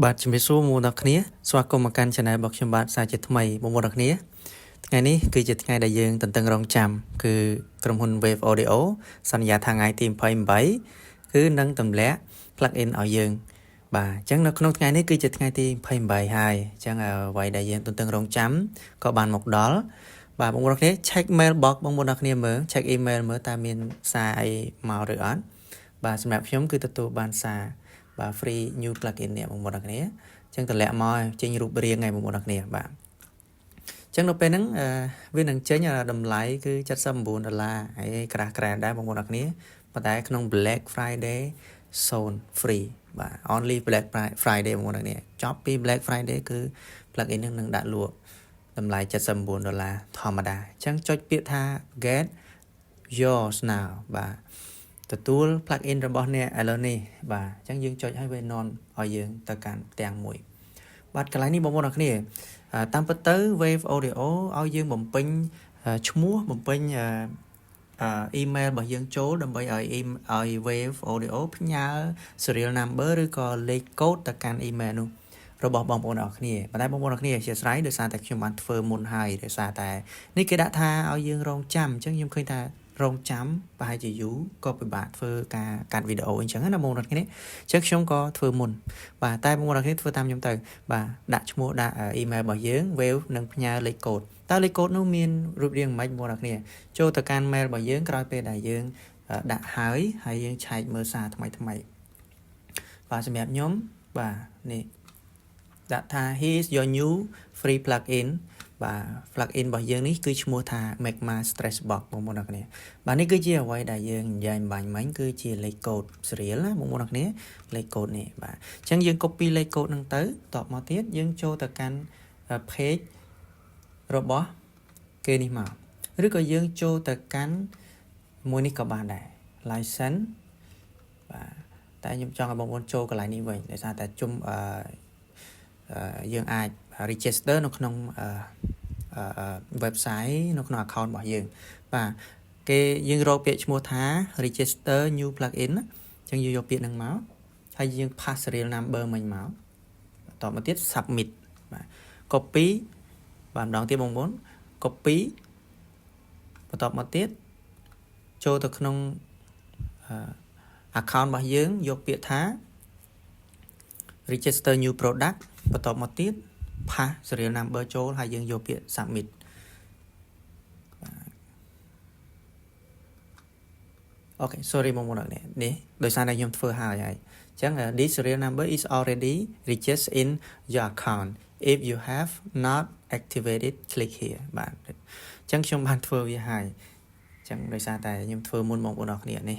បាទជំរាបសួរមកដល់គ្នាស្វាគមន៍មកកាន់ Channel របស់ខ្ញុំបាទសាជាថ្មីមកដល់គ្នាថ្ងៃនេះគឺជាថ្ងៃដែលយើងតន្ទឹងរង់ចាំគឺក្រុមហ៊ុន Wave Audio សន្យាថាថ្ងៃទី28គឺនឹងទម្លាក់ plugin ឲ្យយើងបាទអញ្ចឹងនៅក្នុងថ្ងៃនេះគឺជាថ្ងៃទី28ហើយអញ្ចឹងអ្វីដែលយើងទន្ទឹងរង់ចាំក៏បានមកដល់បាទបងប្អូនគ្នា check mailbox បងប្អូនគ្នាមើល check email មើលតើមានសារអីមកឬអត់បាទសម្រាប់ខ្ញុំគឺទទួលបានសារបាទ free new plugin នេះបងប្អូនគ្នាអញ្ចឹងតម្លាក់មកចេញរូបរាងហ្នឹងបងប្អូនគ្នាបាទអញ្ចឹងនៅពេលហ្នឹងវានឹងចេញតម្លៃគឺ$79ហើយក្រាស់ក្រែដែរបងប្អូនគ្នាប៉ុន្តែក្នុង Black Friday zone free បាទ only Black Friday បងប្អូនគ្នាចប់ពី Black Friday គឺ plugin ហ្នឹងនឹងដាក់លក់តម្លៃ$79ធម្មតាអញ្ចឹងចុចពាក្យថា get yours now បាទទទួល plugin របស់អ្នកឥឡូវនេះបាទអញ្ចឹងយើងចុចឲ្យវានាំឲ្យយើងទៅកាន់ផ្ទាំងមួយបាទកន្លែងនេះបងប្អូនអរគ្នាតាមពិតទៅ Wave Audio ឲ្យយើងបំពេញឈ្មោះបំពេញemail របស់យើងចូលដើម្បីឲ្យ Wave Audio ផ្ញើ serial number ឬក៏លេខកូដទៅកាន់ email នោះរបស់បងប្អូនអរគ្នាប៉ុន្តែបងប្អូនអរគ្នាអធ្យាស្រ័យដោយសារតែខ្ញុំបានធ្វើមុនហើយដោយសារតែនេះគេដាក់ថាឲ្យយើងរងចាំអញ្ចឹងខ្ញុំឃើញថារងចាំប្រហែលជាយូរក៏ពិបាកធ្វើការកាត់វីដេអូអញ្ចឹងណាបងប្អូនគ្នាអញ្ចឹងខ្ញុំក៏ធ្វើមុនបាទតែបងប្អូនគ្នាធ្វើតាមខ្ញុំទៅបាទដាក់ឈ្មោះដាក់ email របស់យើង Wave នឹងផ្ញើលេខកូដតើលេខកូដនោះមានរូបរាងមិនបងប្អូនគ្នាចូលទៅកាន់ mail របស់យើងក្រោយពេលដែលយើងដាក់ហើយយើងឆែកមើលសារថ្មីបាទសម្រាប់ខ្ញុំបាទនេះដាក់ថា here is your new free plugin បាទ plugin របស់យើងនេះគឺឈ្មោះថា Magma Stress Box បងប្អូនអរគ្នាបាទនេះគឺជាអ្វីដែលយើងនិយាយបាញ់មិញគឺជាលេខកូដ serial ណាបងប្អូនអរគ្នាលេខកូដនេះបាទអញ្ចឹងយើង copy លេខកូដហ្នឹងទៅតបមកទៀតយើងចូលទៅកាន់ page របស់គេនេះមកឬក៏យើងចូលទៅកាន់មួយនេះក៏បានដែរ license បាទតែខ្ញុំចង់ឲ្យបងប្អូនចូលកន្លែងនេះវិញដោយសារតែជុំយើងអាច register នៅក្នុងwebsite នៅក្នុង account របស់យើងបាទគេយើងរកពាក្យឈ្មោះថា register new plugin អញ្ចឹងយើងយកពាក្យហ្នឹងមកហើយយើង pass serial number មិញមកបន្តមកទៀត submit បាទ copy បាទម្ដងទៀតបងប្អូន copy បន្តមកទៀតចូលទៅក្នុងaccount របស់យើងយកពាក្យថា register new product បន្តមកទៀត pass serial number ចូលហើយយើងយកពាក្យ submit អូខេ sorry បងប្អូននេះដោយសារតែខ្ញុំធ្វើហើយអញ្ចឹង this serial number is already registered in your account if you have not activated click here បាទអញ្ចឹងខ្ញុំបានធ្វើវាហើយអញ្ចឹងដោយសារតែខ្ញុំធ្វើមុនបងប្អូនអរគ្នានេះ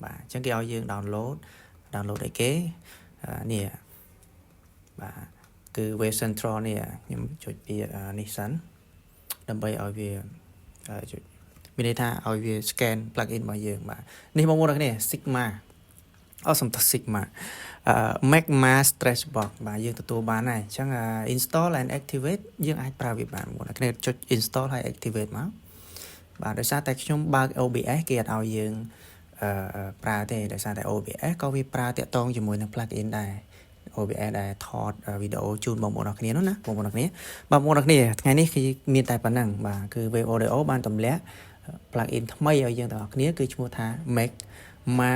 បាទអញ្ចឹងគេឲ្យយើង download ឲ្យគេនេះបាទគឺ Wave Central នេះខ្ញុំចុចពីនេះសិនដើម្បីឲ្យវាចុចមានន័យថាឲ្យវា scan plugin របស់យើងបាទនេះបងប្អូនអរគ្នា Sigma សំទោស Sigma Magma Stress Box បាទយើងទទួលបានហើយអញ្ចឹង install and activate យើងអាចប្រើវាបានបងប្អូនអរគ្នាចុច install ហើយ activate មកបាទដោយសារតែខ្ញុំបើក OBS គេអត់ឲ្យយើងប្រើទេដោយសារតែ OBS ក៏វាប្រើតាក់ទងជាមួយនឹង plugin ដែរ OBS ដែលថតវីដេអូជូនបងប្អូនអរគ្នានោះណាបងប្អូនអរគ្នាបាទបងប្អូនអរគ្នាថ្ងៃនេះគឺមានតែប៉ុណ្ណឹងបាទគឺ Wave Audio បានទម្លាក់ plugin ថ្មីឲ្យយើងទាំងអស់គ្នាគឺឈ្មោះថា Magma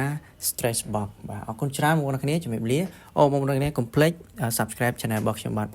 Stress Box បាទអរគុណច្រើនបងប្អូនអរគ្នាជំរាបលាបងប្អូនអរគ្នាកុំភ្លេច subscribe channel របស់ខ្ញុំបាទ